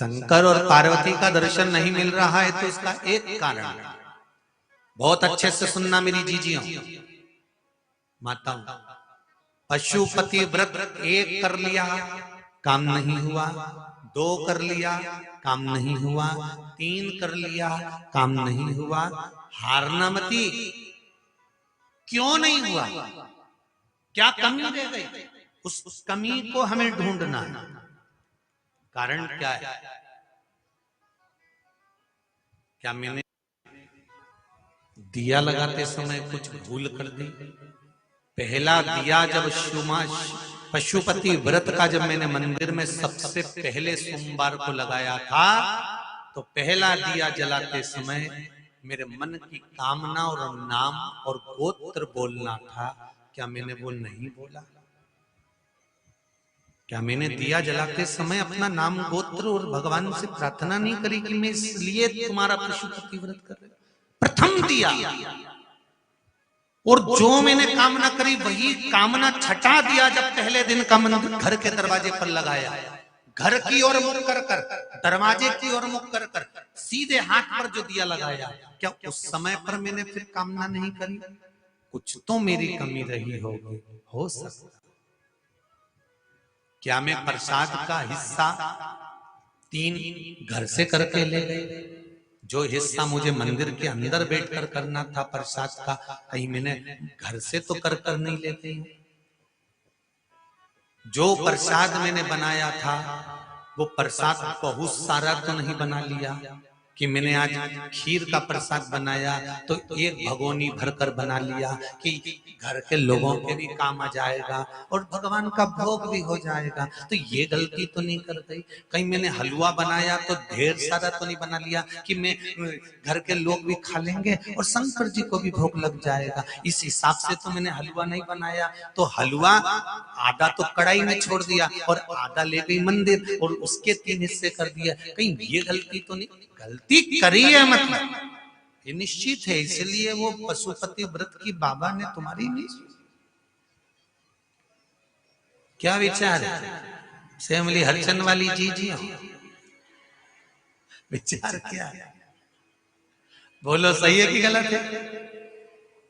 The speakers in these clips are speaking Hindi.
शंकर और पार्वती का दर्शन नहीं मिल रहा है तो इसका एक कारण है, बहुत अच्छे से सुनना मेरी जीजियों माताओं। पशुपति व्रत एक कर लिया काम नहीं हुआ, 2 कर लिया काम नहीं हुआ, 3 कर लिया काम नहीं हुआ, हारना मती। क्यों नहीं हुआ? क्या कमी रह गई? उस कमी को हमें ढूंढना है। कारण क्या है? क्या मैंने दिया लगाते समय कुछ भूल कर दी? पहला दिया जब पशुपति व्रत का जब मैंने मंदिर में सबसे पहले सोमवार को लगाया था, तो पहला दिया जलाते समय मेरे मन की कामना और नाम और गोत्र बोलना था। क्या मैंने वो नहीं बोला? क्या मैंने दिया जलाते समय अपना नाम गोत्र और भगवान से प्रार्थना नहीं करी कि मैं इसलिए तुम्हारा पशुपति व्रत कर रहा? प्रथम दिया, और जो मैंने कामना करी वही कामना छटा दिया जब पहले दिन का मंदिर घर के दरवाजे पर लगाया, घर की ओर मुख कर कर, दरवाजे की ओर मुख कर कर, सीधे हाथ पर जो दिया लगाया, क्या उस समय पर मैंने फिर कामना नहीं करी? कुछ तो मेरी कमी रही होगी, हो सकता। क्या मैं प्रसाद का हिस्सा 3 घर से करके ले गए? जो हिस्सा मुझे मंदिर के अंदर बैठकर करना था प्रसाद का, कहीं मैंने घर से तो कर नहीं लेते हूं। जो प्रसाद मैंने बनाया था वो प्रसाद बहुत सारा तो नहीं बना लिया कि मैंने आज खीर का प्रसाद बनाया तो 1 भगोनी भरकर बना लिया कि घर के लोगों के भी काम आ जाएगा और भगवान का भोग भी हो जाएगा। तो ये गलती तो नहीं कर गई? कहीं मैंने हलवा बनाया तो ढेर सारा तो नहीं बना लिया कि मैं घर के लोग भी खा लेंगे और शंकर जी को भी भोग लग जाएगा? इस हिसाब से तो मैंने हलवा नहीं बनाया। तो हलवा आधा तो कढ़ाई में छोड़ दिया और आधा ले गई मंदिर और उसके 3 हिस्से कर दिया। कहीं ये गलती तो नहीं? गलती करी है मतलब ये निश्चित है, इसलिए वो पशुपति व्रत की बाबा ने तुम्हारी नहीं सुनी। क्या विचार है सेमली हरचंद वाली जी? विचार क्या है? बोलो सही है कि गलत है?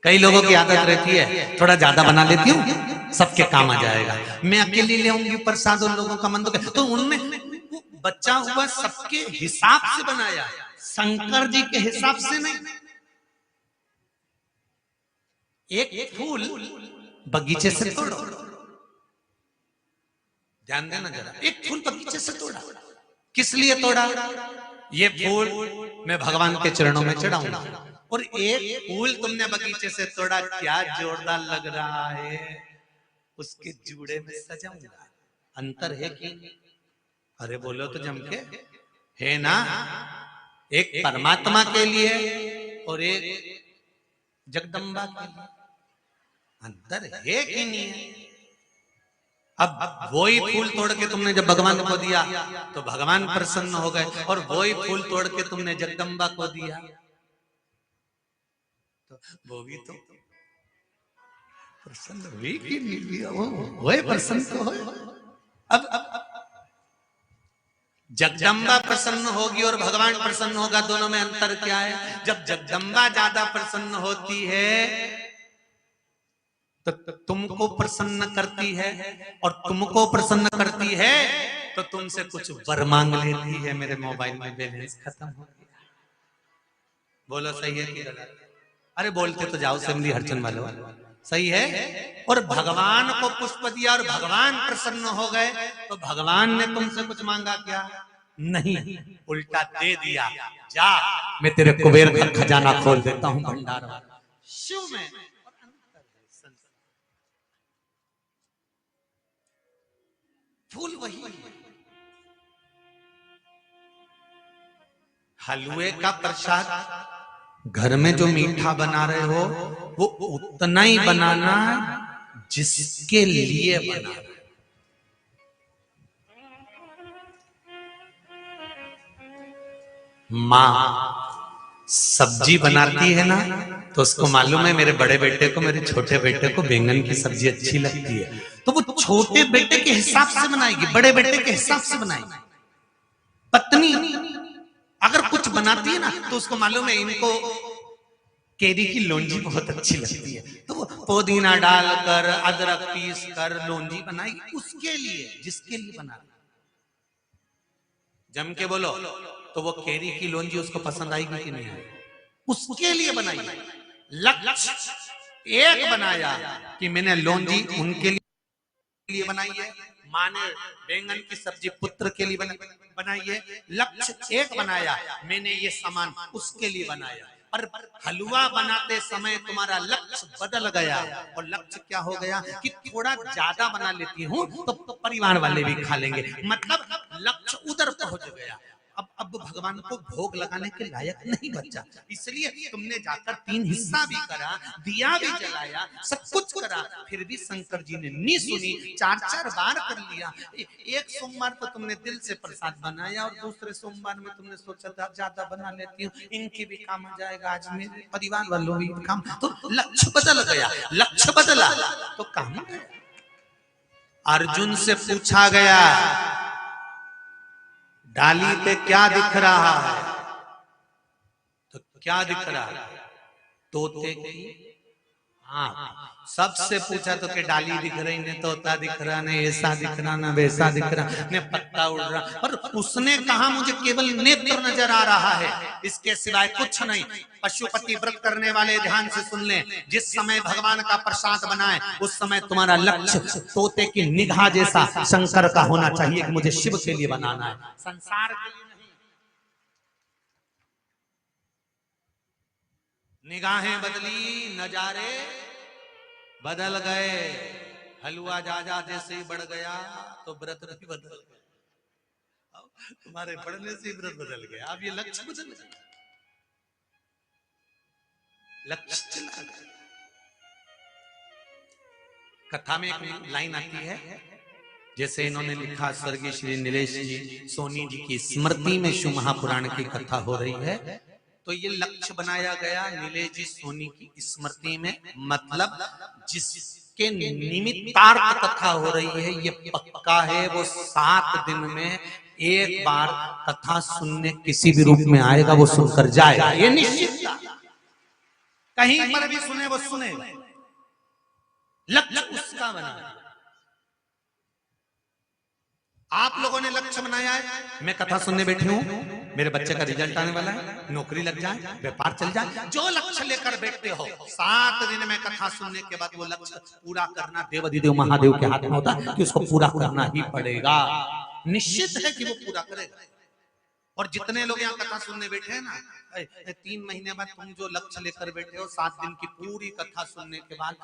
कई लोगों की आदत रहती है थोड़ा ज्यादा बना लेती हूँ सबके काम आ जाएगा, मैं अकेली ले आऊंगी प्रसाद उन लोगों का मन तो उनमें बच्चा हुआ सबके हिसाब से बनाया, शंकर जी के हिसाब से नहीं। एक फूल बगीचे से तोड़ो, ध्यान देना जरा, एक फूल बगीचे से तोड़ा, किस लिए तोड़ा? ये फूल मैं भगवान के चरणों में चढ़ाऊंगा, और एक फूल तुमने बगीचे से तोड़ा, क्या जोरदार लग रहा है, उसके जूड़े में सजाऊंगा। अंतर है कि? अरे बोलो तो जम के, है ना? एक परमात्मा के लिए और एक जगदम्बा के लिए, अंतर है कि नहीं है? अब वही फूल तोड़ के तुमने जब भगवान को दिया तो भगवान प्रसन्न हो गए, और वही फूल तोड़ के तुमने जगदम्बा को दिया तो वो भी तो प्रसन्न हुई कि नहीं हुई? प्रसन्न तो हो। अब जगदम्बा प्रसन्न होगी और भगवान प्रसन्न होगा, दोनों में अंतर क्या है? जब जगदम्बा ज्यादा प्रसन्न होती है तो तुमको प्रसन्न करती है, और तुमको प्रसन्न करती है तो तुमसे कुछ वर मांग लेती है, मेरे मोबाइल में बैलेंस खत्म हो गया। बोलो सही है कि गलत? अरे बोलते तो जाओ सिमली हरचंद वालों, सही है। और भगवान को पुष्प दिया और भगवान प्रसन्न हो गए तो भगवान ने तुमसे कुछ मांगा क्या? नहीं, उल्टा दे दिया, जा मैं तेरे कुबेर का खजाना खोल देता हूं भंडार वाला। शिव में फूल वही, हलवे का प्रसाद घर में जो मीठा बना रहे हो वो उतना ही बनाना जिसके लिए बना। माँ सब्जी बनाती है ना तो उसको मालूम है मेरे बड़े बेटे को, मेरे छोटे बेटे को बैंगन की सब्जी अच्छी लगती है, तो वो छोटे बेटे के हिसाब से बनाएगी, बड़े बेटे के हिसाब से बनाएगी। पत्नी बनाती है ना तो उसको मालूम है इनको केरी की लौंजी बहुत अच्छी लगती है, तो वो पुदीना डालकर अदरक पीस कर लौंजी बनाई उसके लिए, जिसके लिए बना, जम के बोलो तो वो केरी की लौंजी उसको पसंद आएगी कि नहीं आएगी? उसके लिए बनाई। लक्ष्य एक बनाया कि मैंने लौंजी उनके लिए बनाई है, माँ ने बैंगन की सब्जी पुत्र के लिए बनाई है। लक्ष्य एक बनाया, मैंने ये सामान उसके लिए बनाया। पर हलवा बनाते समय तुम्हारा लक्ष्य बदल गया, और लक्ष्य क्या हो गया कि थोड़ा ज्यादा बना लेती हूँ तो परिवार वाले भी खा लेंगे, मतलब लक्ष्य उधर पहुंच गया। अब भगवान को भोग लगाने के लायक नहीं बचा, इसलिए तुमने जाकर 3 हिस्सा भी करा, दिया भी जलाया, सब कुछ करा, फिर भी शंकर जी ने नहीं सुनी। 4-4 बार कर लिया। एक सोमवार को तुमने दिल से प्रसाद बनाया और दूसरे सोमवार में तुमने सोचा था ज्यादा बना लेती हूँ, इनके भी काम आ जाएगा, आज मेरे परिवार वालों भी काम, तो लक्ष्य बदल गया। लक्ष्य बदला तो काम गया। अर्जुन से पूछा गया डाली पे क्या दिख रहा है, तो क्या दिख रहा है? तोते की हाँ। सबसे पूछा तो कि डाली दिख रही, ने तोता दिख रहा, ने ऐसा दिख रहा, ना वैसा दिख रहा, ने पत्ता उड़ रहा, पर उसने कहा मुझे केवल नेत्र नजर आ रहा है, इसके सिवाय कुछ नहीं। पशुपति व्रत करने वाले ध्यान से सुन लें, जिस समय भगवान का प्रसाद बनाए उस समय तुम्हारा लक्ष्य तोते की निगाह जैसा शंकर का होना चाहिए कि मुझे शिव के लिए बनाना है, संसार के लिए नहीं। निगाहें बदली, नजारे बदल गए। हलवा जा जैसे ही बढ़ गया तो व्रत भी बदल गया। तुम्हारे बढ़ने से व्रत बदल गया, अब ये लक्ष्य बदल गया, लक्ष्य चला गया। कथा में एक लाइन आती है, जैसे इन्होंने लिखा, स्वर्गीय श्री नीलेश जी सोनी जी की स्मृति में शिव महापुराण की कथा हो रही है, तो ये लक्ष्य बनाया गया नीलेश जी सोनी की स्मृति में, मतलब जिसके निमित्तार्थ कथा हो रही है ये पक्का है वो 7 दिन में एक बार कथा सुनने किसी भी रूप में आएगा, वो सुनकर जाएगा, ये निश्चित। कहीं पर भी सुने वो सुनेगा, लक्ष्य उसका बना। आप लोगों ने लक्ष्य बनाया है, मैं कथा सुनने बैठी हूँ, मेरे बच्चे का रिजल्ट आने वाला है, नौकरी लग जाए, व्यापार चल जाए, जो लक्ष्य लेकर बैठते हो 7 दिन में कथा सुनने के बाद वो लक्ष्य पूरा करना देवाधिदेव महादेव के हाथ में होता है कि उसको पूरा करना ही पड़ेगा, निश्चित है कि वो पूरा करेगा। और जितने लोग यहाँ कथा सुनने बैठे हैं ना, 3 महीने बाद तुम जो लक्ष्य लेकर बैठे हो 7 दिन की पूरी कथा सुनने के बाद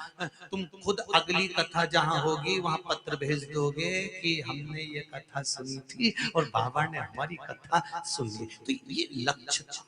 तुम खुद अगली कथा जहां होगी वहां पत्र भेज दोगे कि हमने ये कथा सुनी थी और बाबा ने हमारी कथा सुन ली, तो ये लक्ष्य था।